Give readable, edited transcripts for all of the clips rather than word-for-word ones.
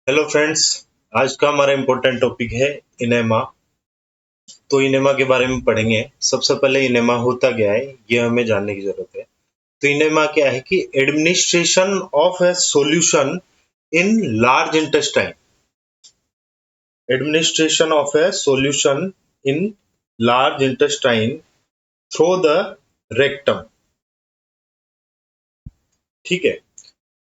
Hello friends. आज का हमारा इम्पोर्टेंट टॉपिक है इनेमा। तो इनेमा के बारे में पढ़ेंगे। सबसे पहले इनेमा होता क्या है ये हमें जानने की जरूरत है। तो इनेमा क्या है कि administration of A solution in large intestine. Administration of A solution in large intestine through the rectum. ठीक है।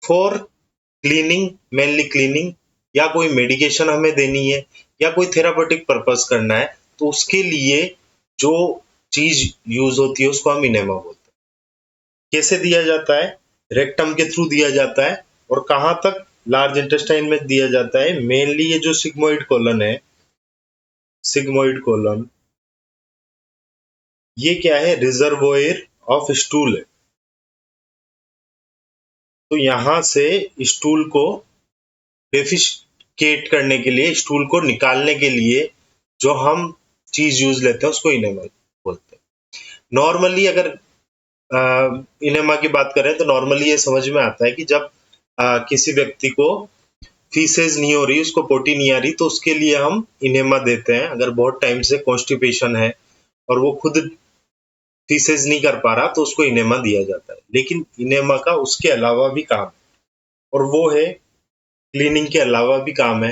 फॉर क्लीनिंग, मेनली क्लीनिंग, या कोई मेडिकेशन हमें देनी है या कोई थेरापेटिक पर्पस करना है तो उसके लिए जो चीज यूज होती है उसको हम इनेमा बोलते हैं। कैसे दिया जाता है? रेक्टम के थ्रू दिया जाता है। और कहां तक? लार्ज इंटेस्टाइन में दिया जाता है। मेनली ये जो सिग्मोइड कोलन है, सिग्मोइड कोलन, ये क्या है? रिजर्वोयर ऑफ स्टूल है। तो यहां से स्टूल को डेफिकेट करने के लिए, स्टूल को निकालने के लिए जो हम चीज यूज लेते हैं उसको इनेमा बोलते हैं। नॉर्मली अगर इनेमा की बात करें तो नॉर्मली ये समझ में आता है कि जब किसी व्यक्ति को फीसेज नहीं हो रही, उसको पोटी नहीं आ रही, तो उसके लिए हम इनेमा देते हैं। अगर बहुत टाइम से कॉन्स्टिपेशन है और वो खुद फीसेज नहीं कर पा रहा तो उसको इनेमा दिया जाता है। लेकिन इनेमा का उसके अलावा भी काम है, और वो है क्लीनिंग के अलावा भी काम है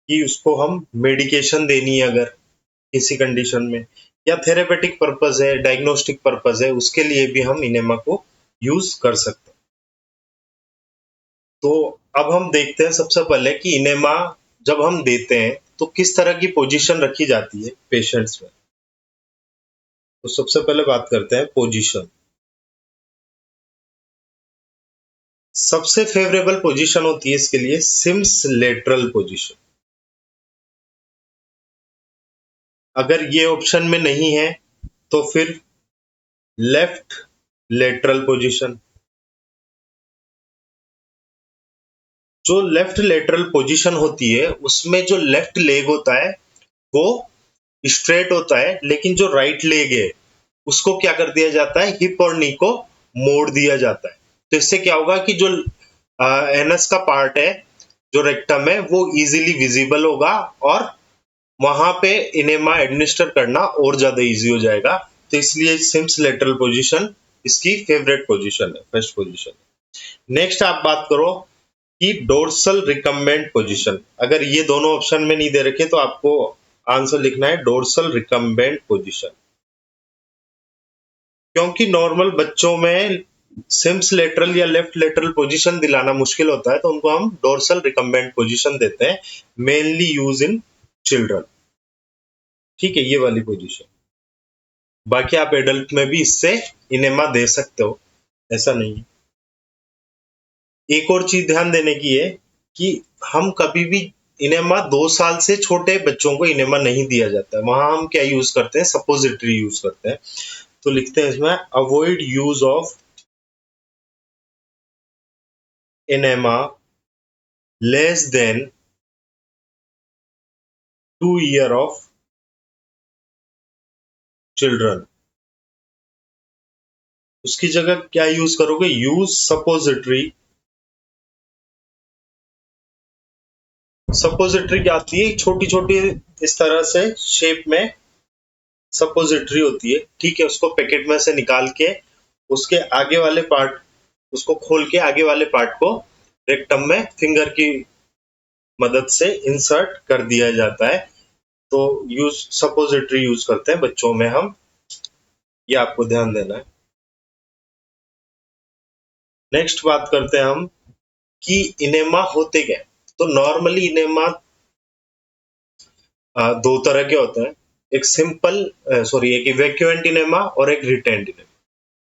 कि उसको हम मेडिकेशन देनी है अगर किसी कंडीशन में, या थेरेपेटिक पर्पज है, डायग्नोस्टिक पर्पज है, उसके लिए भी हम इनेमा को यूज कर सकते हैं। तो अब हम देखते हैं सबसे पहले कि इनेमा जब हम देते हैं तो किस तरह की पोजीशन रखी जाती है पेशेंट्स में। तो सबसे पहले बात करते हैं पोजीशन। सबसे फेवरेबल पोजीशन होती है इसके लिए सिम्स लेटरल पोजीशन। अगर ये ऑप्शन में नहीं है तो फिर लेफ्ट लेटरल पोजीशन। जो लेफ्ट लेटरल पोजीशन होती है उसमें जो लेफ्ट लेग होता है वो स्ट्रेट होता है, लेकिन जो राइट लेग है उसको क्या कर दिया जाता है? हिप और नी को मोड़ दिया जाता है। तो इससे क्या होगा कि जो एनस का पार्ट है, जो रेक्टम है, वो इजीली विजिबल होगा और वहां पे इनेमा एडमिनिस्टर करना और ज्यादा इजी हो जाएगा। तो इसलिए सिम्स लेटरल पोजीशन इसकी फेवरेट पोजीशन है, फर्स्ट पोजीशन। नेक्स्ट आप बात करो कि डोर्सल रिकम्बेंट पोजीशन। अगर ये दोनों ऑप्शन में नहीं दे रखे तो आपको आंसर लिखना है डोर्सल रिकम्बेंट पोजीशन। क्योंकि नॉर्मल बच्चों में सिम्स लेटरल या लेफ्ट लेटरल पोजीशन दिलाना मुश्किल होता है तो उनको हम डोर्सल रिकम्बेंट पोजीशन देते हैं, मेनली यूज इन चिल्ड्रन। ठीक है, ये वाली पोजीशन। बाकी आप एडल्ट में भी इससे इनेमा दे सकते हो, ऐसा नहीं है। एक और चीज ध्यान देने की है कि हम कभी भी इनेमा 2 साल से छोटे बच्चों को इनेमा नहीं दिया जाता है। वहां हम क्या यूज करते हैं? सपोजिटरी यूज करते हैं। तो लिखते हैं इसमें avoid use of enema less than 2 year of children. उसकी जगह क्या यूज करोगे? Use suppository. सपोजिटरी क्या आती है? छोटी छोटी इस तरह से शेप में सपोजिटरी होती है। ठीक है, उसको पैकेट में से निकाल के उसके आगे वाले पार्ट, उसको खोल के आगे वाले पार्ट को रेक्टम में फिंगर की मदद से इंसर्ट कर दिया जाता है। तो यूज सपोजिटरी यूज करते हैं बच्चों में हम, ये आपको ध्यान देना है। नेक्स्ट बात करते हैं हम कि इनेमा होते क्या है। तो नॉर्मली इनेमा दो तरह के होते हैं। एक सिंपल सॉरी एक इवैक्यूएंट इनेमा और एक रिटेंड इनेमा।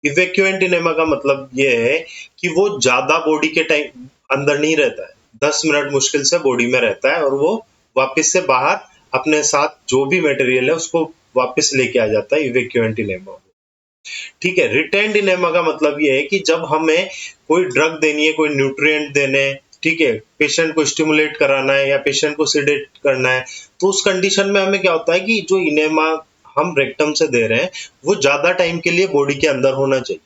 इवैक्यूएंट इनेमा का मतलब ये है कि वो ज्यादा बॉडी के टाइम अंदर नहीं रहता है, 10 मिनट मुश्किल से बॉडी में रहता है और वो वापस से बाहर अपने साथ जो भी मटेरियल है उसको वापस लेके आ जाता है, इवैक्यूएंट इनेमा। ठीक है। रिटेंड इनेमा का मतलब ये है कि जब हमें कोई ड्रग देनी है, कोई न्यूट्रिएंट देने हैं, ठीक है, पेशेंट को स्टिमुलेट कराना है या पेशेंट को सिडेट करना है, तो उस कंडीशन में हमें क्या होता है कि जो इनेमा हम रेक्टम से दे रहे हैं वो ज्यादा टाइम के लिए बॉडी के अंदर होना चाहिए।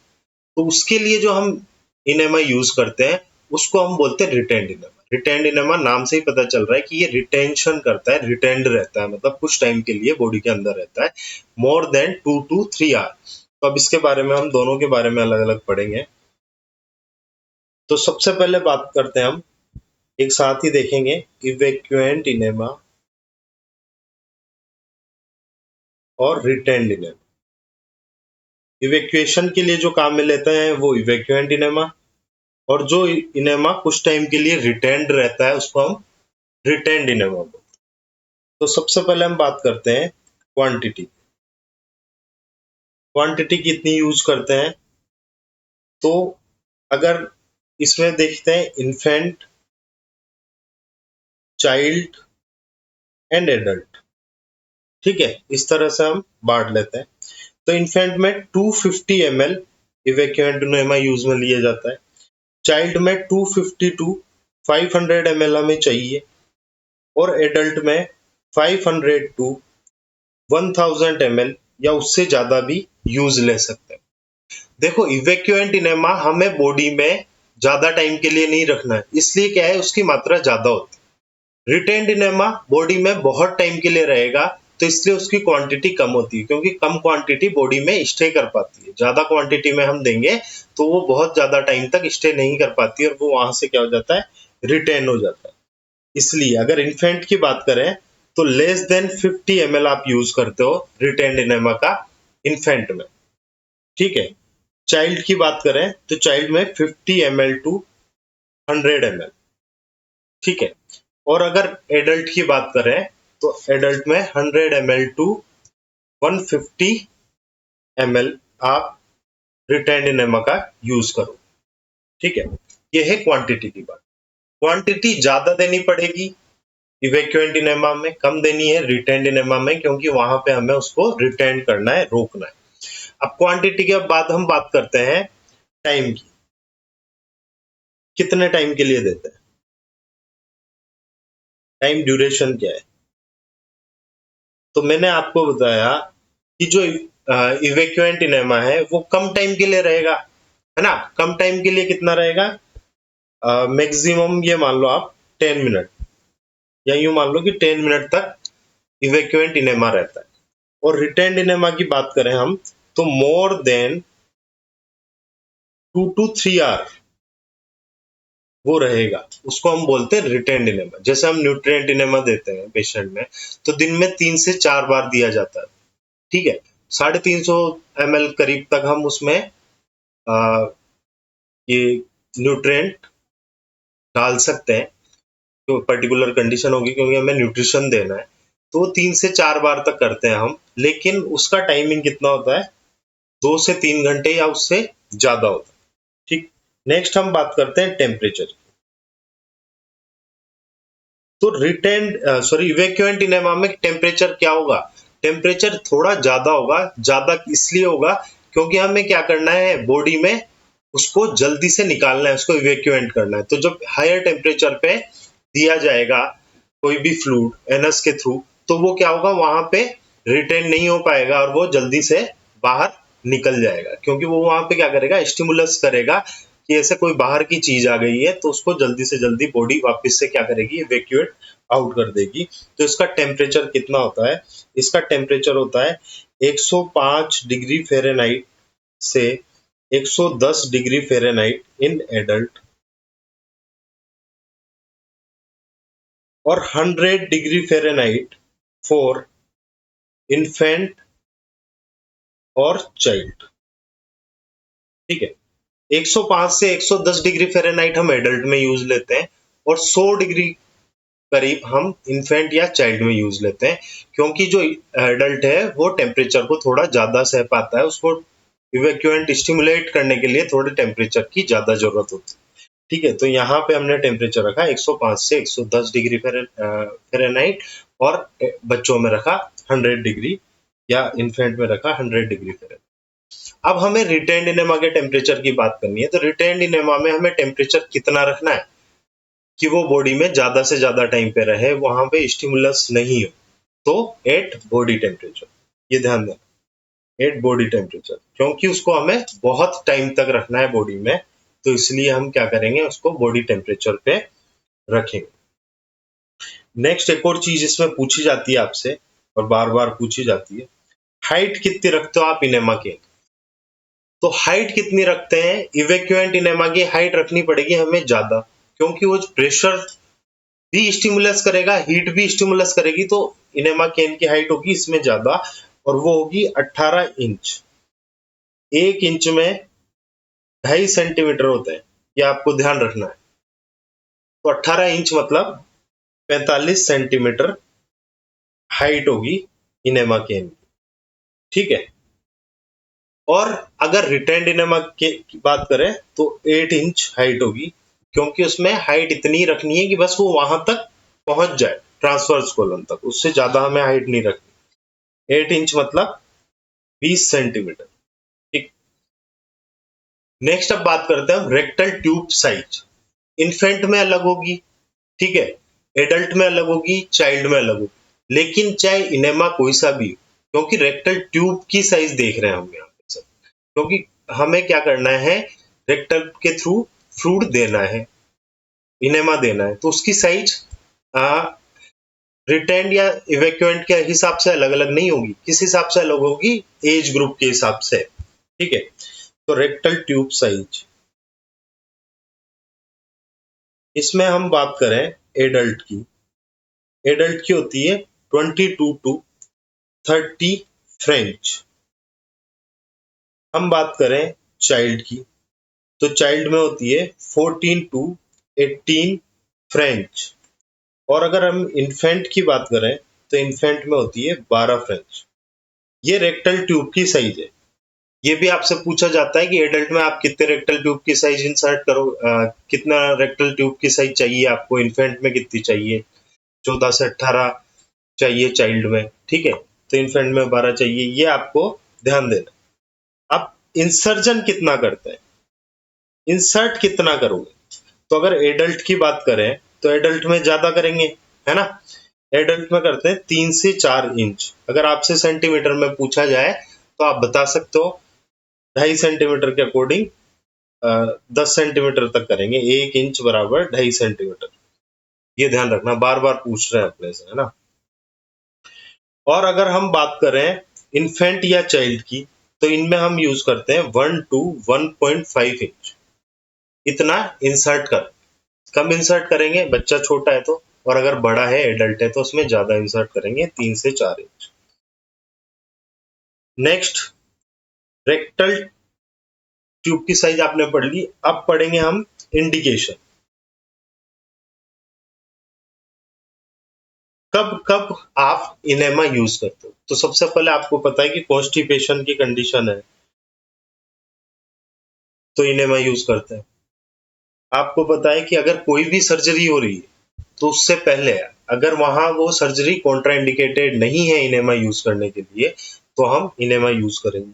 तो उसके लिए जो हम इनेमा यूज करते हैं उसको हम बोलते हैं रिटेंड इनेमा। रिटेंड इनेमा नाम से ही पता चल रहा है कि ये रिटेंशन करता है, रिटेंड रहता है, मतलब कुछ टाइम के लिए बॉडी के अंदर रहता है, मोर देन 2 to 3 आवर। तो अब इसके बारे में हम दोनों के बारे में अलग अलग पढ़ेंगे। तो सबसे पहले बात करते हैं हम, एक साथ ही देखेंगे इवैक्यूएंट इनेमा और रिटेंड इनेमा। इवैक्यूएशन के लिए जो काम में लेते हैं वो इवैक्यूएंट इनेमा, और जो इनेमा कुछ टाइम के लिए रिटेंड रहता है उसको हम रिटेंड इनेमा बोलते हैं। तो सबसे पहले हम बात करते हैं क्वांटिटी। क्वांटिटी कितनी यूज करते हैं, तो अगर इसमें देखते हैं इन्फेंट, चाइल्ड एंड एडल्ट, ठीक है, इस तरह से हम बांट लेते हैं। तो इन्फेंट में 250 ml इवैक्यूएंट इनेमा यूज में लिया जाता है, चाइल्ड में 250 to 500 ml हमें चाहिए, और एडल्ट में 500 to 1000 ml या उससे ज्यादा भी यूज ले सकते हैं। देखो इवैक्यूएंट इनेमा हमें बॉडी में ज्यादा टाइम के लिए नहीं रखना है, इसलिए क्या है उसकी मात्रा ज्यादा होती है। रिटेंड इनेमा बॉडी में बहुत टाइम के लिए रहेगा, तो इसलिए उसकी क्वांटिटी कम होती है, क्योंकि कम क्वांटिटी बॉडी में स्टे कर पाती है। ज्यादा क्वांटिटी में हम देंगे तो वो बहुत ज्यादा टाइम तक स्टे नहीं कर पाती, और वो वहां से क्या हो जाता है, रिटेन हो जाता है। इसलिए अगर इन्फेंट की बात करें तो लेस देन 50 ml आप यूज करते हो रिटेंड इनेमा का इन्फेंट में, ठीक है। चाइल्ड की बात करें तो चाइल्ड में 50 ml to 100 ml, ठीक है। और अगर एडल्ट की बात करें तो एडल्ट में 100 ml to 150 ml आप रिटेंड इनेमा का यूज करो, ठीक है। ये है क्वांटिटी की बात। क्वांटिटी ज्यादा देनी पड़ेगी इवैक्यूएंट इनेमा में, कम देनी है रिटेंड इनेमा में, क्योंकि वहां पे हमें उसको रिटेंड करना है, रोकना है। अब क्वांटिटी के बाद हम बात करते हैं टाइम की, कितने टाइम के लिए देते हैं, टाइम ड्यूरेशन क्या है। तो मैंने आपको बताया कि जो इवैक्यूएंट इनेमा है वो कम टाइम के लिए रहेगा, है ना। कम टाइम के लिए कितना रहेगा, मैक्सिमम ये मान लो आप 10 मिनट, या यूं मान लो कि 10 मिनट तक इवैक्यूएंट इनेमा रहता है। और रिटेंड इनेमा की बात करें हम तो मोर देन 2 to 3 आवर वो रहेगा, उसको हम बोलते हैं रिटेंड इनेमा। जैसे हम न्यूट्रिएंट इनेमा देते हैं पेशेंट में, तो दिन में 3 से 4 बार दिया जाता है, ठीक है। 350 ml करीब तक हम उसमें ये न्यूट्रिएंट डाल सकते हैं, तो पर्टिकुलर कंडीशन होगी क्योंकि हमें न्यूट्रिशन देना है, तो 3 से 4 बार तक करते हैं हम। लेकिन उसका टाइमिंग कितना होता है, 2 से 3 घंटे या उससे ज्यादा होता है, ठीक। नेक्स्ट हम बात करते हैं टेम्परेचर। तो रिटेंड इवैक्यूएंट इनेमा में टेम्परेचर क्या होगा, टेम्परेचर थोड़ा ज्यादा होगा। ज्यादा इसलिए होगा क्योंकि हमें क्या करना है, बॉडी में उसको जल्दी से निकालना है, उसको इवैक्यूएंट करना है। तो जब हायर टेम्परेचर पे दिया जाएगा कोई भी फ्लूइड एनस के थ्रू, तो वो क्या होगा, वहां पे रिटेन नहीं हो पाएगा और वो जल्दी से बाहर निकल जाएगा, क्योंकि वो वहां पे क्या करेगा, स्टिमुलस करेगा कि ऐसे कोई बाहर की चीज आ गई है, तो उसको जल्दी से जल्दी बॉडी वापस से क्या करेगी, इवैक्यूएट आउट कर देगी। तो इसका टेम्परेचर कितना होता है, इसका टेम्परेचर होता है 105 डिग्री फ़ारेनहाइट से 110 डिग्री फ़ारेनहाइट इन एडल्ट, और 100 डिग्री फ़ारेनहाइट फॉर इन्फेंट और चाइल्ड, ठीक है। 105 से 110 डिग्री फ़ारेनहाइट हम एडल्ट में यूज लेते हैं, और 100 डिग्री करीब हम इन्फेंट या चाइल्ड में यूज लेते हैं, क्योंकि जो एडल्ट है वो टेम्परेचर को थोड़ा ज्यादा सह पाता है, उसको इवैक्यूएंट स्टिमुलेट करने के लिए थोड़े टेम्परेचर की ज्यादा जरूरत होती है, ठीक है। तो यहाँ पे हमने टेम्परेचर रखा 105 से 110 डिग्री फ़ारेनहाइट, और बच्चों में रखा 100 डिग्री, या इन्फेंट में रखा 100 डिग्री फ़ारेनहाइट। अब हमें रिटेंड इनेमा के टेम्परेचर की बात करनी है। तो रिटेंड इनेमा में हमें टेम्परेचर कितना रखना है कि वो बॉडी में ज्यादा से ज्यादा टाइम पे रहे, वहां पे स्टिमुलस नहीं हो। तो एट बॉडी टेम्परेचर, ये ध्यान देना, एट बॉडी टेम्परेचर, क्योंकि उसको हमें बहुत टाइम तक रखना है बॉडी में, तो इसलिए हम क्या करेंगे, उसको बॉडी टेम्परेचर पे रखेंगे। नेक्स्ट एक और चीज इसमें पूछी जाती है आपसे और बार बार पूछी जाती है, हाइट कितनी रखते हो आप इनेमा के? तो हाइट कितनी रखते हैं? इवैक्यूएंट इनेमा की हाइट रखनी पड़ेगी हमें ज्यादा, क्योंकि वो प्रेशर भी स्टिमुलस करेगा, हीट भी स्टिमुलस करेगी, तो इनेमा केन की हाइट होगी इसमें ज्यादा, और वो होगी 18 इंच। 1 इंच में 2.5 सेंटीमीटर होता है, ये आपको ध्यान रखना है। तो 18 इंच मतलब 45 सेंटीमीटर हाइट होगी इनेमा केन की, ठीक है। और अगर रिटेंड इनेमा की बात करें तो 8 इंच हाइट होगी, क्योंकि उसमें हाइट इतनी रखनी है कि बस वो वहां तक पहुंच जाए, ट्रांसवर्स कोलन तक, उससे ज्यादा हमें हाइट नहीं रखनी। 8 इंच मतलब 20 सेंटीमीटर, ठीक। नेक्स्ट अब बात करते हैं रेक्टल ट्यूब साइज। इन्फेंट में अलग होगी, ठीक है, एडल्ट में अलग होगी, चाइल्ड में अलग होगी, लेकिन चाहे इनेमा कोई सा भी हो, क्योंकि रेक्टल ट्यूब की साइज देख रहे हैं हम यहाँ पे सब, क्योंकि हमें क्या करना है, रेक्टल के थ्रू फ्लूइड देना है, इनेमा देना है, तो उसकी साइज रिटेंड या इवैक्यूएंट के हिसाब से अलग अलग नहीं होगी। किस हिसाब से अलग होगी? एज ग्रुप के हिसाब से, ठीक है। तो रेक्टल ट्यूब साइज, इसमें हम बात करें एडल्ट की, एडल्ट की होती है 22 टू 30 फ्रेंच। हम बात करें चाइल्ड की, तो चाइल्ड में होती है 14 टू 18 फ्रेंच। और अगर हम इन्फेंट की बात करें तो इन्फेंट में होती है 12 फ्रेंच। ये रेक्टल ट्यूब की साइज है। ये भी आपसे पूछा जाता है कि एडल्ट में आप कितने रेक्टल ट्यूब की साइज इंसर्ट करो, कितना रेक्टल ट्यूब की साइज चाहिए आपको, इन्फेंट में कितनी चाहिए? 14 से 18 चाहिए चाइल्ड में, ठीक है, तो इन्फेंट में 12 चाहिए, ये आपको ध्यान देना। अब इंसर्जन कितना करते हैं, इंसर्ट कितना करोगे? तो अगर एडल्ट की बात करें तो एडल्ट में ज्यादा करेंगे, है ना। एडल्ट में करते हैं 3 से 4 इंच। अगर आपसे सेंटीमीटर में पूछा जाए तो आप बता सकते हो 2.5 सेंटीमीटर के अकॉर्डिंग 10 सेंटीमीटर तक करेंगे। 1 इंच बराबर 2.5 सेंटीमीटर, ये ध्यान रखना, बार बार पूछ रहे हैं अपने से, है ना। और अगर हम बात करें इन्फेंट या चाइल्ड की, तो इनमें हम यूज करते हैं 1 to 1.5 इंच, इतना इंसर्ट कर, कम इंसर्ट करेंगे बच्चा छोटा है तो, और अगर बड़ा है एडल्ट है तो उसमें ज्यादा इंसर्ट करेंगे 3 से 4 इंच। नेक्स्ट, रेक्टल ट्यूब की साइज आपने पढ़ ली, अब पढ़ेंगे हम इंडिकेशन। कब कब आप इनेमा यूज करते हो? तो सबसे पहले आपको पता है कि कॉन्स्टिपेशन की कंडीशन है तो इनेमा यूज करते हैं। आपको पता है कि अगर कोई भी सर्जरी हो रही है तो उससे पहले, अगर वहां वो सर्जरी कॉन्ट्राइंडिकेटेड नहीं है इनेमा यूज करने के लिए, तो हम इनेमा यूज करेंगे,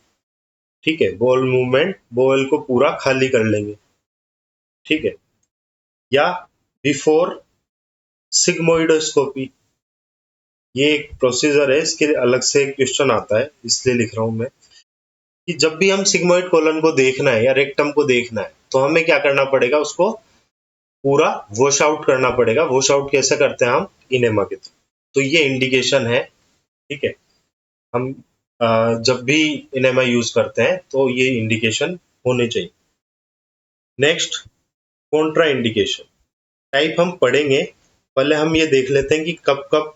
ठीक है। बॉल मूवमेंट, बॉल को पूरा खाली कर लेंगे, ठीक है। या बिफोर सिग्मोइडोस्कोपी, ये एक प्रोसीजर है, इसके अलग से क्वेश्चन आता है इसलिए लिख रहा हूं मैं, कि जब भी हम सिग्मोइड कोलन को देखना है या रेक्टम को देखना है तो हमें क्या करना पड़ेगा, उसको पूरा वॉश आउट करना पड़ेगा। वॉश आउट कैसे करते हैं हम? इनेमा के थ्रू। तो ये इंडिकेशन है, ठीक है। हम जब भी इनेमा यूज करते हैं तो ये इंडिकेशन होने चाहिए। नेक्स्ट, कॉन्ट्रा इंडिकेशन टाइप हम पढ़ेंगे, पहले हम ये देख लेते हैं कि कब कब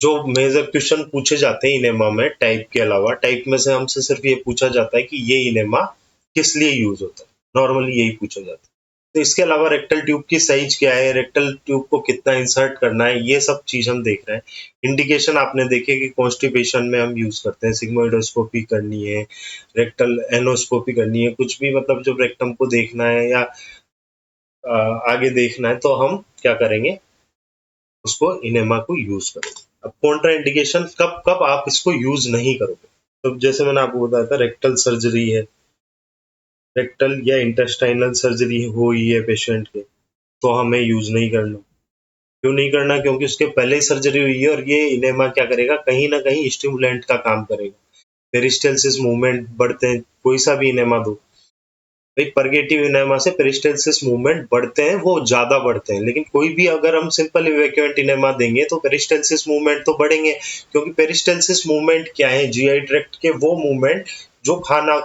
जो मेजर क्वेश्चन पूछे जाते हैं इनेमा में, टाइप के अलावा, टाइप में से हमसे सिर्फ ये पूछा जाता है कि ये इनेमा किस लिए यूज होता है, नॉर्मली यही पूछा जाता है। तो इसके अलावा रेक्टल ट्यूब की साइज क्या है, रेक्टल ट्यूब को कितना इंसर्ट करना है, ये सब चीज हम देख रहे हैं। इंडिकेशन आपने देखे कि कॉन्स्टिपेशन में हम यूज करते हैं, सिग्मोइडोस्कोपी करनी है, रेक्टल एनोस्कोपी करनी है, कुछ भी मतलब जब रेक्टम को देखना है या आगे देखना है तो हम क्या करेंगे, उसको इनेमा को यूज करेंगे। अब कॉन्ट्रा इंडिकेशन कब कब आप इसको यूज नहीं करोगे, तो जैसे मैंने आपको बताया था, रेक्टल सर्जरी है, रेक्टल या इंटेस्टाइनल सर्जरी हो ही है पेशेंट के, तो हमें यूज नहीं करना। क्यों नहीं करना? क्योंकि उसके पहले ही सर्जरी हुई है, और ये इनेमा क्या करेगा, कहीं ना कहीं स्टिमुलेंट का काम करेगा। पेरिस्टालसिस मूवमेंट बढ़ते हैं, कोई सा भी इनेमा दो, भाई परगेटिव इनेमा से पेरिस्टालसिस मूवमेंट बढ़ते हैं, वो ज्यादा बढ़ते हैं, लेकिन कोई भी अगर हम सिंपल इवैक्यूएंट इनेमा देंगे तो पेरिस्टालसिस मूवमेंट तो बढ़ेंगे, क्योंकि पेरिस्टालसिस मूवमेंट क्या है, जीआई ट्रैक्ट के वो मूवमेंट जो खाना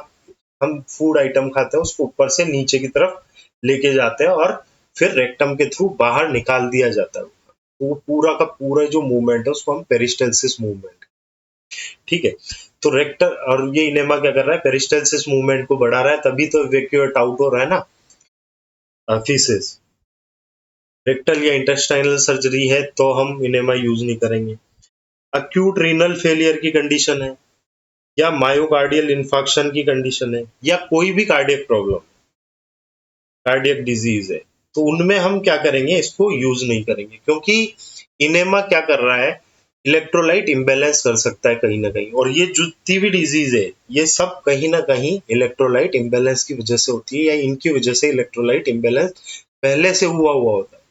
हम फूड आइटम खाते हैं उसको ऊपर से नीचे की तरफ लेके जाते हैं और फिर रेक्टम के थ्रू बाहर निकाल दिया जाता है। तो वो पूरा का पूरा जो मूवमेंट है उसको हम पेरिस्टालसिस मूवमेंट, ठीक है। तो रेक्टर और ये इनेमा क्या कर रहा है, पेरिस्टालसिस मूवमेंट को बढ़ा रहा है, तभी तो इवैक्यूएट आउट हो रहा है ना फीसेस। रेक्टल या इंटेस्टाइनल सर्जरी है तो हम इनेमा यूज नहीं करेंगे। अक्यूट रीनल फेलियर की कंडीशन है, या मायोकार्डियल इंफाक्शन की कंडीशन है, या कोई भी कार्डियक प्रॉब्लम, कार्डियक डिजीज है, तो उनमें हम क्या करेंगे, इसको यूज नहीं करेंगे, क्योंकि इनेमा क्या कर रहा है, इलेक्ट्रोलाइट इम्बेलेंस कर सकता है कहीं ना कहीं, और ये जितनी भी डिजीज है ये सब कहीं ना कहीं इलेक्ट्रोलाइट इम्बेलेंस की वजह से होती है, या इनकी वजह से इलेक्ट्रोलाइट इम्बेलेंस पहले से हुआ हुआ होता है।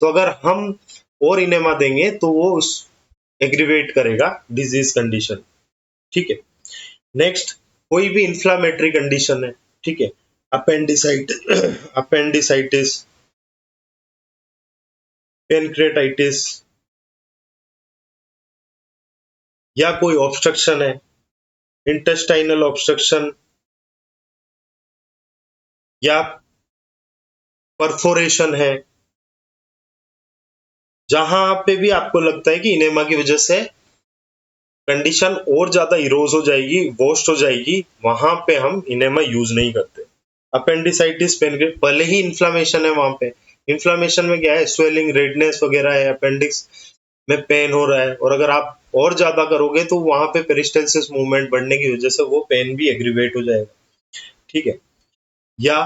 तो अगर हम और इनेमा देंगे तो वो उस एग्रीवेट करेगा डिजीज कंडीशन, ठीक है। नेक्स्ट, कोई भी इंफ्लामेटरी कंडीशन है, ठीक है, अपेंडिसाइट अपेंडिसाइटिस, पेनक्रेटाइटिस, या कोई ऑब्स्ट्रक्शन है, इंटेस्टाइनल ऑब्स्ट्रक्शन, या परफोरेशन है, जहां पे भी आपको लगता है कि इनेमा की वजह से कंडीशन और ज्यादा इरोज हो जाएगी, वोस्ट हो जाएगी, वहां पे हम इनेमा यूज नहीं करते। अपेंडिसाइटिस, पेनक्रेट, भले ही इन्फ्लामेशन है वहां पे, इन्फ्लामेशन में क्या है, स्वेलिंग, रेडनेस वगैरह है, अपेंडिक्स में पेन हो रहा है, और अगर आप और ज्यादा करोगे तो वहां पे पेरिस्टालसिस मूवमेंट बढ़ने की वजह से वो पेन भी एग्रीवेट हो जाएगा, ठीक है। या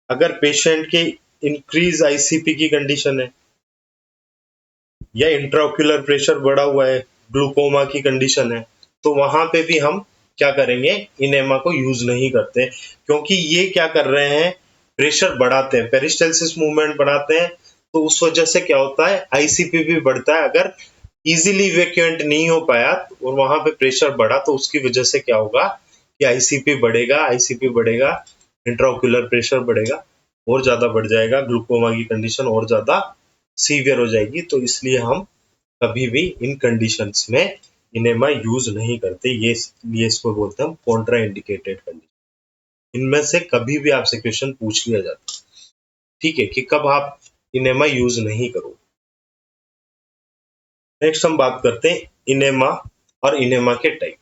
अगर पेशेंट के इंक्रीज आईसीपी की कंडीशन है, या इंट्राओक्यूलर प्रेशर बढ़ा हुआ है, ग्लूकोमा की कंडीशन है, तो वहां पे भी हम क्या करेंगे, इनेमा को यूज नहीं करते, क्योंकि ये क्या कर रहे हैं, प्रेशर बढ़ाते हैं, पेरिस्टालसिस मूवमेंट बढ़ाते हैं, तो उस वजह से क्या होता है, आईसीपी भी बढ़ता है। अगर इजीली इवैक्यूएंट नहीं हो पाया और वहां पे प्रेशर बढ़ा तो उसकी वजह से क्या होगा कि आईसीपी बढ़ेगा, आईसीपी बढ़ेगा, इंट्राओक्यूलर प्रेशर बढ़ेगा, और ज्यादा बढ़ जाएगा, ग्लूकोमा की कंडीशन और ज्यादा सीवियर हो जाएगी। तो इसलिए हम कभी भी इन कंडीशंस में इनेमा यूज नहीं करते, ये इसको बोलते हैं हम कॉन्ट्रा इंडिकेटेड कंडीशन। इनमें से कभी भी आपसे क्वेश्चन पूछ लिया जाता है, ठीक है, कि कब आप इनेमा यूज नहीं करो। नेक्स्ट हम बात करते हैं इनेमा और इनेमा के टाइप।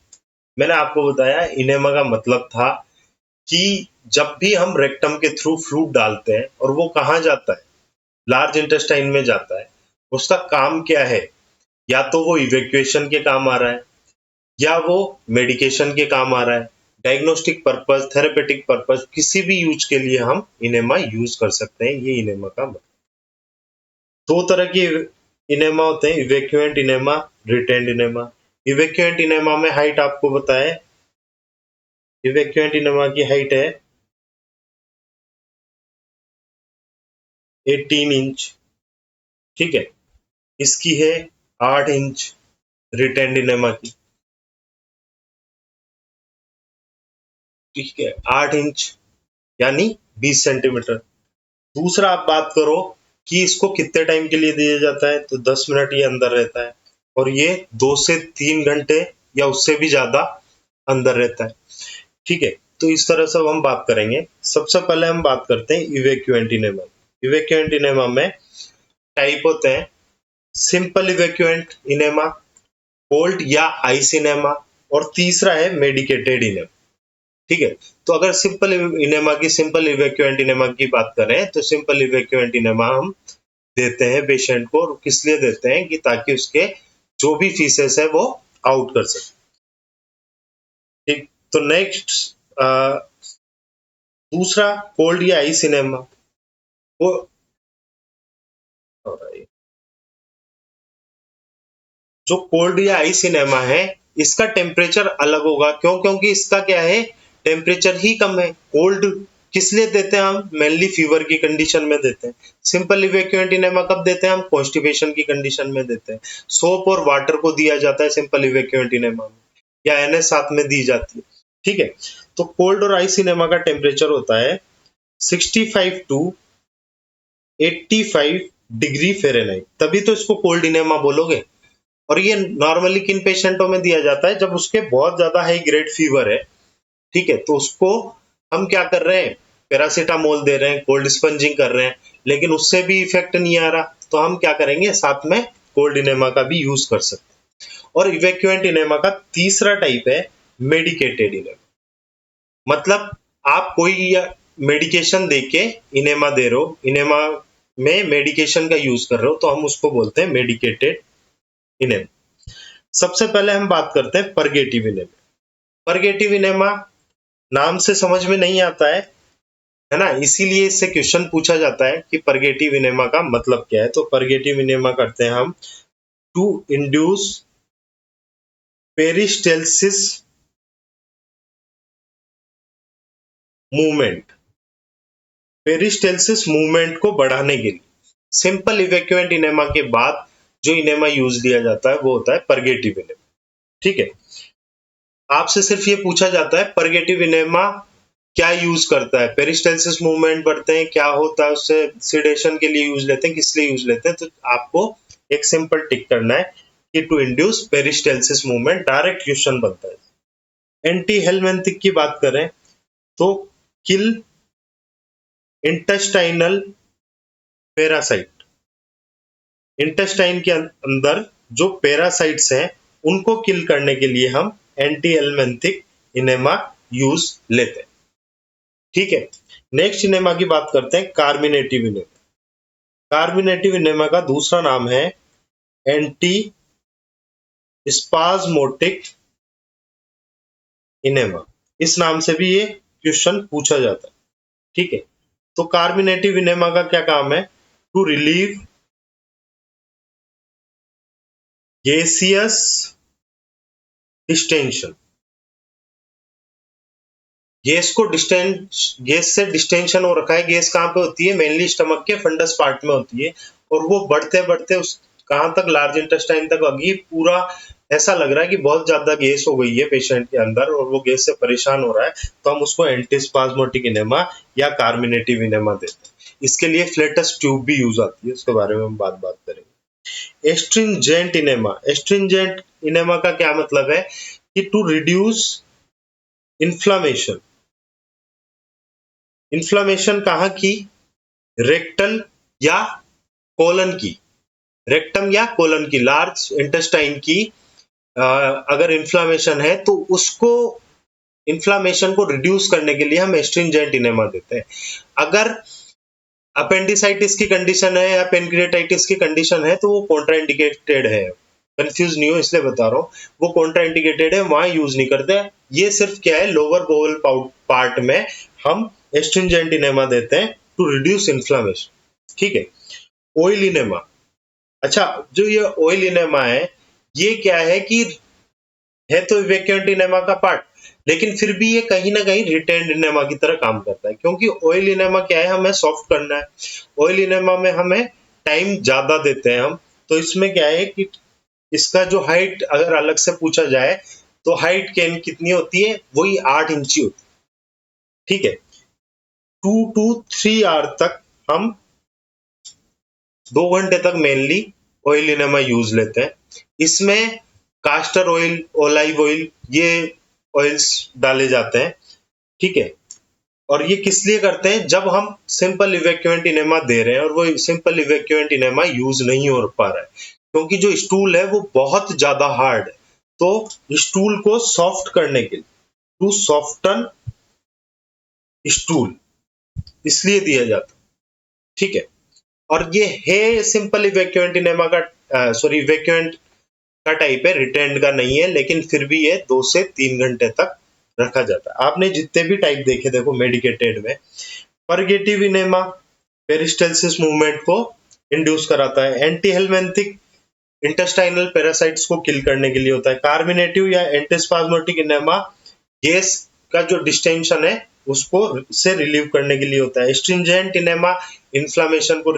मैंने आपको बताया इनेमा का मतलब था कि जब भी हम रेक्टम के थ्रू फ्लूइड डालते हैं और वो कहाँ जाता है, लार्ज इंटेस्टाइन में जाता है, उसका काम क्या है, या तो वो इवैक्यूएशन के काम आ रहा है, या वो मेडिकेशन के काम आ रहा है, डायग्नोस्टिक पर्पस, थेरेपेटिक पर्पस, किसी भी यूज के लिए हम इनेमा यूज कर सकते हैं। ये इनेमा का मतलब। दो तरह के इनेमा होते हैं, evacuant enema, retained enema. Evacuant enema में हाइट आपको बताए, इवैक्यूएंट इनेमा की हाइट है 18 इंच, ठीक है। इसकी है 8 इंच रिटेंड इनेमा की, ठीक है, 8 इंच यानी 20 सेंटीमीटर। दूसरा आप बात करो कि इसको कितने टाइम के लिए दिया जाता है, तो 10 मिनट ये अंदर रहता है, और ये 2 से 3 घंटे या उससे भी ज्यादा अंदर रहता है, ठीक है। तो इस तरह से हम बात करेंगे। सबसे पहले हम बात करते हैं इवैक्यूएंट इनेमा। इवैक्यूएंट इनेमा में टाइप होते हैं, सिंपल इवैक्यूएंट इनेमा, कोल्ड या आइस इनेमा, और तीसरा है मेडिकेटेड इनेमा, ठीक है। तो अगर सिंपल इनेमा की, सिंपल इवैक्यूएंट इनेमा की बात करें तो सिंपल इवैक्यूएंट इनेमा हम देते हैं पेशेंट को, और किस लिए देते हैं कि ताकि उसके जो भी फीसेस है वो आउट कर सके, ठीक। तो नेक्स्ट दूसरा कोल्ड या आइस इनेमा, वो जो कोल्ड या आइस सिनेमा है इसका टेम्परेचर अलग होगा। क्यों? क्योंकि इसका क्या है, टेम्परेचर ही कम है। कोल्ड किस लिए देते हैं हम, मेनली फीवर की कंडीशन में देते हैं। सिंपल इवैक्यूएंट इनेमा कब देते हैं हम, कॉन्स्टिपेशन की कंडीशन में देते हैं। सोप और वाटर को दिया जाता है सिंपल इवैक्यूएंट इनेमा में, या एनएस साथ में दी जाती है, ठीक है। तो कोल्ड और आइस इनेमा का टेम्परेचर होता है 65 टू 85 डिग्री फ़ारेनहाइट, तभी तो इसको कोल्ड इनेमा बोलोगे। और ये नॉर्मली किन पेशेंटों में दिया जाता है, जब उसके बहुत ज्यादा हाई ग्रेड फीवर है, ठीक है, तो उसको हम क्या कर रहे हैं, पैरासीटामोल दे रहे हैं, कोल्ड स्पंजिंग कर रहे हैं, लेकिन उससे भी इफेक्ट नहीं आ रहा, तो हम क्या करेंगे, साथ में कोल्ड इनेमा का भी यूज कर सकते हैं। और इवैक्यूएंट इनेमा का तीसरा टाइप है मेडिकेटेड इनेमा। मतलब आप कोई मेडिकेशन देके इनेमा दे रहे हो, इनेमा में मेडिकेशन का यूज कर रहे हो, तो हम उसको बोलते हैं मेडिकेटेड इनेमा। सबसे पहले हम बात करते हैं परगेटिव इनेमा। परगेटिव इनेमा नाम से समझ में नहीं आता है ना, इसीलिए इससे क्वेश्चन पूछा जाता है कि परगेटिव इनेमा का मतलब क्या है। तो परगेटिव इनेमा करते हैं हम to induce peristalsis movement, peristalsis movement को बढ़ाने के लिए। सिंपल इवैक्यूएंट इनेमा के बाद जो इनेमा यूज लिया जाता है वो होता है परगेटिव इनेमा, ठीक है। आपसे सिर्फ ये पूछा जाता है परगेटिव इनेमा क्या यूज करता है, पेरिस्टेल्सिस मूवमेंट बढ़ते हैं, क्या होता है उससे, सिडेशन के लिए यूज लेते हैं, किस लिए यूज लेते हैं, तो आपको एक सिंपल टिक करना है कि to induce peristalsis movement, direct question बनता है। एंटी हेलमिंथिक की बात करें तो किल इंटेस्टाइनल पैरासाइट, इंटेस्टाइन के अंदर जो पैरासाइट्स हैं उनको किल करने के लिए हम एंटी हेलमिंथिक इनेमा यूज लेते हैं, ठीक है। नेक्स्ट इनेमा की बात करते हैं कार्मिनेटिव इनेमा। कार्मिनेटिव इनेमा का दूसरा नाम है एंटी स्पाज्मोटिक इनेमा। इस नाम से भी ये क्वेश्चन पूछा जाता है, ठीक है। तो कार्मिनेटिव इनेमा का क्या काम है, to relieve gaseous distension, gas को गैस से डिस्टेंशन हो रखा है। गैस कहाँ पे होती है, मेनली स्टमक के फंडस पार्ट में होती है, और वो बढ़ते बढ़ते उस कहाँ तक, लार्ज इंटेस्टाइन तक होगी, पूरा ऐसा लग रहा है कि बहुत ज्यादा गैस हो गई है पेशेंट के अंदर और वो गैस से परेशान हो रहा है, तो हम उसको एंटीस्पाज्मोटिक इनेमा या कार्मिनेटिव इनेमा देते हैं। इसके लिए फ्लेटस ट्यूब भी यूज आती है, उसके बारे में हम बात करेंगे। एस्ट्रिंजेंट इनेमा, एस्ट्रिंजेंट इनेमा का क्या मतलब है कि टू रिड्यूस इन्फ्लामेशन। इन्फ्लामेशन कहाँ की, रेक्टल या कोलन की, रेक्टम या कोलन की, लार्ज इंटेस्टाइन की अगर इन्फ्लामेशन है तो उसको, इन्फ्लामेशन को रिड्यूस करने के लिए हम एस्ट्रिंजेंट इनेमा देते हैं। अगर अपेंडिसाइटिस की कंडीशन है या पेनक्रिएटाइटिस की कंडीशन है तो वो कॉन्ट्राइंडिकेटेड है, कंफ्यूज नहीं हो इसलिए बता रहा हूँ, वो कॉन्ट्राइंडिकेटेड है, वहां यूज नहीं करते। ये सिर्फ क्या है, लोअर बोवल पार्ट में हम एस्ट्रिंजेंट इनेमा देते हैं टू रिड्यूस इन्फ्लामेशन, ठीक है। ऑयल इनेमा, अच्छा जो ये ऑयल इनेमा है ये क्या है कि है तो इवैक्यूएंट इनेमा का पार्ट, लेकिन फिर भी ये कहीं ना कहीं रिटेंड इनेमा की तरह काम करता है, क्योंकि ऑयल इनेमा क्या है, हमें सॉफ्ट करना है। ऑयल इनेमा में हमें टाइम ज्यादा देते हैं हम, तो इसमें क्या है कि इसका जो हाइट अगर अलग से पूछा जाए तो हाइट कितनी होती है, वही 8 इंची होती है, ठीक है। 2 to 3 आवर तक हम 2 घंटे तक मेनली ऑयल इनेमा यूज लेते हैं। इसमें कास्टर ऑयल, ओलाइव ऑयल, ये ऑयल्स डाले जाते हैं, ठीक है। और ये किस लिए करते हैं, जब हम सिंपल इवैक्यूएंट इनेमा दे रहे हैं और वो सिंपल इवैक्यूएंट इनेमा यूज नहीं हो पा रहा है, क्योंकि जो स्टूल है वो बहुत ज्यादा हार्ड है, तो स्टूल को सॉफ्ट करने के लिए, टू सॉफ्टन स्टूल, इसलिए दिया जाता है, ठीक है। और ये है सिंपल इवैक्यूएंट इनेमा का, सॉरी इवैक्यूएंट का टाइप है, रिटेंड का नहीं है, लेकिन फिर भी ये 2 से 3 घंटे तक रखा जाता है। आपने जितने भी टाइप देखे देखो मेडिकेटेड में, परगेटिव इनेमा पेरिस्टेल्सिस मूवमेंट को इंड्यूस कराता है, एंटी हेलमिंथिक इंटेस्टाइनल पैरासाइट्स को किल करने के लिए होता है, कार्मिनेटिव या एंटीस्पाज्मोटिक इनेमा गैस का जो डिस्टेंशन है उसको से रिलीव करने के लिए होता है, स्ट्रिंजेंट इनेमा इन्फ्लामेशन को,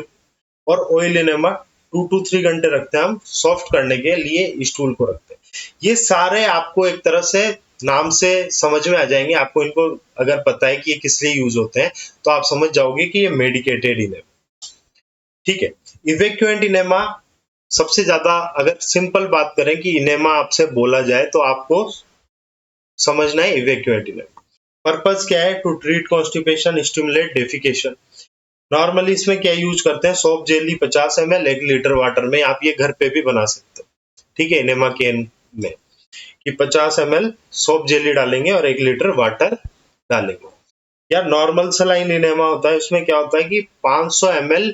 और ऑयल इनेमा 2 to 3 घंटे रखते हैं हम सॉफ्ट करने के लिए, स्टूल को रखते हैं। ये सारे आपको एक तरह से नाम से समझ में आ जाएंगे आपको, इनको अगर पता है कि ये किस लिए यूज होते हैं तो आप समझ जाओगे कि ये मेडिकेटेड इनेमा। ठीक है, इवेक्युएंट इनेमा सबसे ज्यादा, अगर सिंपल बात करें कि इनेमा आपसे बोला जाए तो आपको समझना है इवेक्युएंट इनेमा। पर्पस क्या है? To treat constipation, stimulate defecation. Normally इसमें क्या यूज करते हैं? Soap jelly 50 ml 1 litre water में, आप ये घर पे भी बना सकते हो। ठीक है, इनेमा केन में कि 50 ml सोप जेली डालेंगे और 1 लीटर वाटर डालेंगे। या नॉर्मल सलाइन इनेमा होता है, उसमें क्या होता है कि 500 ml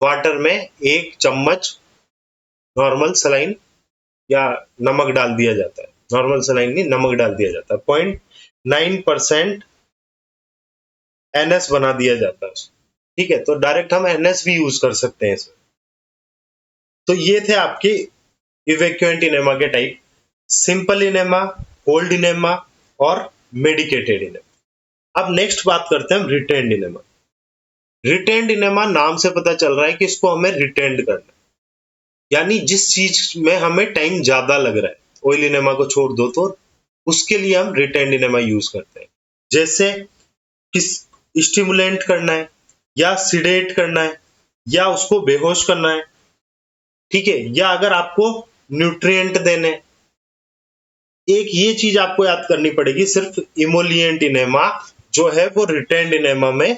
वाटर में 1 चम्मच नॉर्मल सलाइन या नमक डाल दिया जाता है। नॉर्मल सलाइन नहीं, नमक डाल दिया जाता है। 0.9% NS बना दिया जाता है। ठीक है, तो डायरेक्ट हम NS भी यूज कर सकते हैं इसमें। तो ये थे आपके इवेक्युएंट इनेमा के type: simple enema, cold enema और मेडिकेटेड इनेमा। अब नेक्स्ट बात करते हैं हम रिटेंड इनेमा। रिटेंड इनेमा नाम से पता चल रहा है कि इसको हमें रिटेंड करना है, यानी जिस चीज में हमें टाइम ज्यादा लग रहा है, ऑयल इनेमा को छोड़ दो तो उसके लिए हम रिटेंड इनेमा यूज करते हैं। जैसे किस स्टिमुलेंट करना है, या सिडेट करना है, या उसको बेहोश करना है। ठीक है, या अगर आपको न्यूट्रिएंट देने, एक ये चीज आपको याद करनी पड़ेगी, सिर्फ इमोलिएंट इनेमा जो है वो रिटेंड इनेमा में,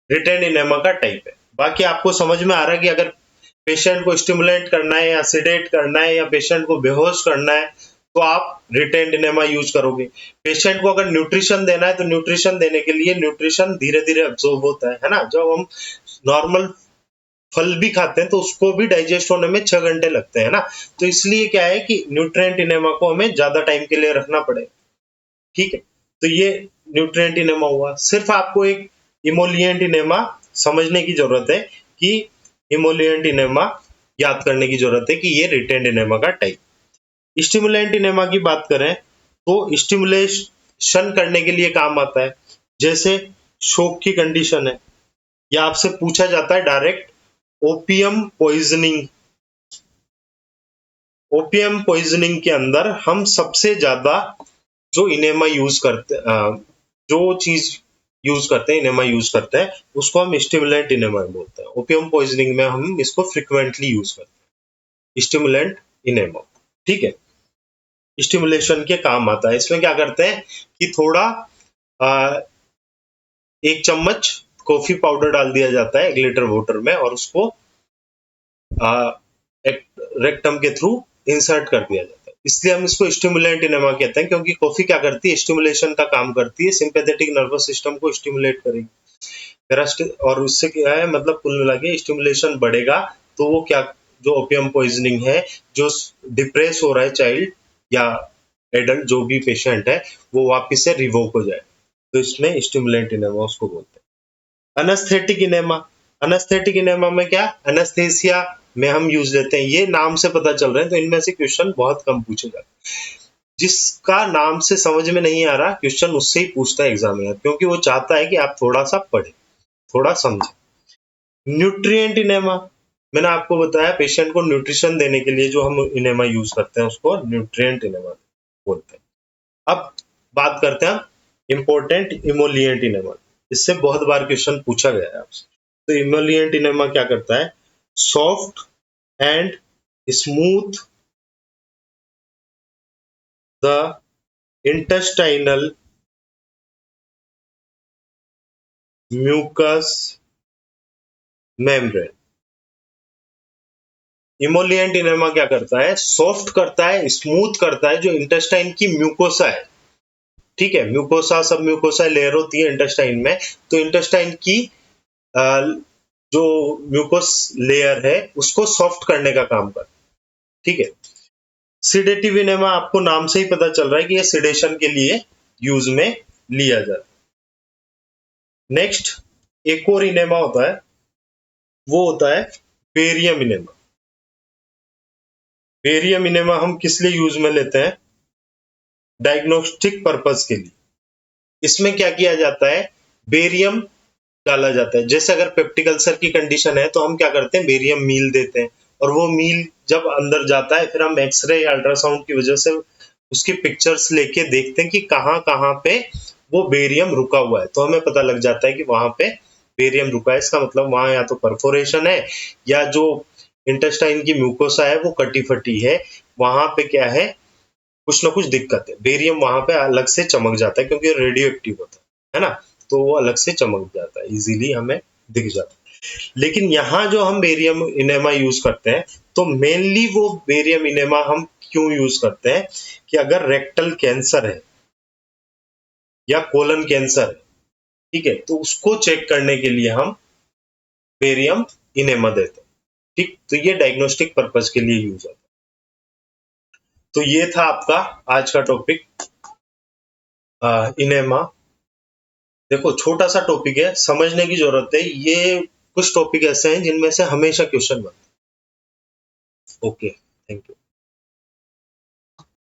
रिटेंड इनेमा का टाइप है। बाकी आपको समझ में आ रहा है कि अगर पेशेंट को स्टिमुलेंट करना है या सिडेट करना है या पेशेंट को बेहोश करना है तो आप रिटेंड इनेमा यूज करोगे। पेशेंट को अगर न्यूट्रिशन देना है तो न्यूट्रिशन देने के लिए न्यूट्रिशन धीरे धीरे अब्सॉर्ब होता है ना। जब हम नॉर्मल फल भी खाते हैं तो उसको भी डाइजेस्ट होने में 6 घंटे लगते हैं ना। तो इसलिए क्या है कि न्यूट्रिएंट इनेमा को हमें ज्यादा टाइम के लिए रखना पड़ेगा। ठीक है, तो ये न्यूट्रिएंट इनेमा हुआ। सिर्फ आपको एक इमोलिएंट इनेमा समझने की जरूरत है कि इमोलिएंट इनेमा याद करने की जरूरत है कि ये रिटेंड इनेमा का टाइप। स्टिमुलेंट इनेमा की बात करें तो स्टिमुलेशन करने के लिए काम आता है। जैसे शोक की कंडीशन है, या आपसे पूछा जाता है direct opium poisoning. Opium poisoning के अंदर हम सबसे ज्यादा जो इनेमा यूज करते, जो चीज यूज करते हैं, इनेमा यूज करते हैं, उसको हम स्टिमुलेंट इनेमा बोलते हैं। ओपियम पॉइजनिंग में हम इसको फ्रिक्वेंटली यूज करते हैं, स्टिमुलेंट इनेमा। ठीक है, स्टिमुलेशन के काम आता है। इसमें क्या करते हैं कि थोड़ा 1 चम्मच कॉफी पाउडर डाल दिया जाता है 1 लीटर वाटर में और उसको रेक्टम के थ्रू इंसर्ट कर दिया जाता है। इसलिए हम इसको स्टिमुलेंट इनेमा कहते हैं, क्योंकि कॉफी क्या करती है? स्टिमुलेशन का काम करती है, सिंपैथेटिक नर्वस सिस्टम को स्टिमुलेट करेगी। और उससे क्या है, मतलब कुल मिला के स्टिमुलेशन बढ़ेगा तो वो क्या, जो ओपियम पॉइजनिंग है, जो डिप्रेस हो रहा है चाइल्ड या एडल्ट जो भी पेशेंट है, वो वापिस से रिवोक हो जाए। तो इसमें स्टिमुलेंट इनेमा उसको बोलते हैं। अनस्थेटिक इनेमा, अनस्थेटिक इनेमा में क्या, अनस्थेसिया में हम यूज लेते हैं। ये नाम से पता चल रहे हैं, तो इनमें से क्वेश्चन बहुत कम पूछे जाते हैं। जिसका नाम से समझ में नहीं आ रहा क्वेश्चन, उससे ही पूछता है एग्जामिनर, क्योंकि वो चाहता है कि आप थोड़ा सा पढ़े, थोड़ा समझे। न्यूट्रिएंट इनेमा, मैंने आपको बताया पेशेंट को न्यूट्रिशन देने के लिए जो हम इनेमा यूज करते हैं उसको न्यूट्रिएंट इनेमा बोलते हैं। अब बात करते हैं इंपॉर्टेंट इमोलिएंट इनेमा। इससे बहुत बार क्वेश्चन पूछा गया है आपसे। तो इमोलिएंट इनेमा क्या करता है? Soft and smooth the intestinal mucous membrane. Emollient enema क्या करता है? सॉफ्ट करता है, स्मूथ करता है जो इंटेस्टाइन की म्यूकोसा है। ठीक है, म्यूकोसा, सब म्यूकोसा लेयर होती है इंटेस्टाइन में, तो इंटेस्टाइन की जो म्यूकोस लेयर है उसको सॉफ्ट करने का काम करता है। ठीक है, सिडेटिव इनेमा आपको नाम से ही पता चल रहा है कि ये सिडेशन के लिए यूज में लिया जाता है। नेक्स्ट एक और इनेमा होता है, वो होता है बेरियम इनेमा। बेरियम इनेमा हम किस लिए यूज में लेते हैं? डायग्नोस्टिक पर्पस के लिए। इसमें क्या किया जाता है? बेरियम डाला जाता है। जैसे अगर पेप्टिक अल्सर की कंडीशन है तो हम क्या करते हैं? बेरियम मील देते हैं, और वो मील जब अंदर जाता है फिर हम एक्सरे या अल्ट्रासाउंड की वजह से उसकी पिक्चर्स लेके देखते हैं कि कहाँ कहाँ पे वो बेरियम रुका हुआ है, तो हमें पता लग जाता है कि वहां पे बेरियम रुका है। इसका मतलब वहां या तो परफोरेशन है या जो इंटेस्टाइन की म्यूकोसा है वो कटी फटी है, वहां पे क्या है, कुछ ना कुछ दिक्कत है। बेरियम वहां पे अलग से चमक जाता है क्योंकि रेडियो एक्टिव होता है ना, तो वो अलग से चमक जाता है, इजीली हमें दिख जाता है। लेकिन यहाँ जो हम बेरियम इनेमा यूज करते हैं, तो मेनली वो बेरियम इनेमा हम क्यों यूज करते हैं कि अगर रेक्टल कैंसर है या कोलन कैंसर है, ठीक है, तो उसको चेक करने के लिए हम बेरियम इनेमा देते हैं। ठीक, तो ये डायग्नोस्टिक पर्पज के लिए यूज होता है। तो ये था आपका आज का टॉपिक इनेमा। देखो छोटा सा टॉपिक है, समझने की जरूरत है, ये कुछ टॉपिक ऐसे हैं जिनमें से हमेशा क्वेश्चन बनते हैं। Okay, thank you.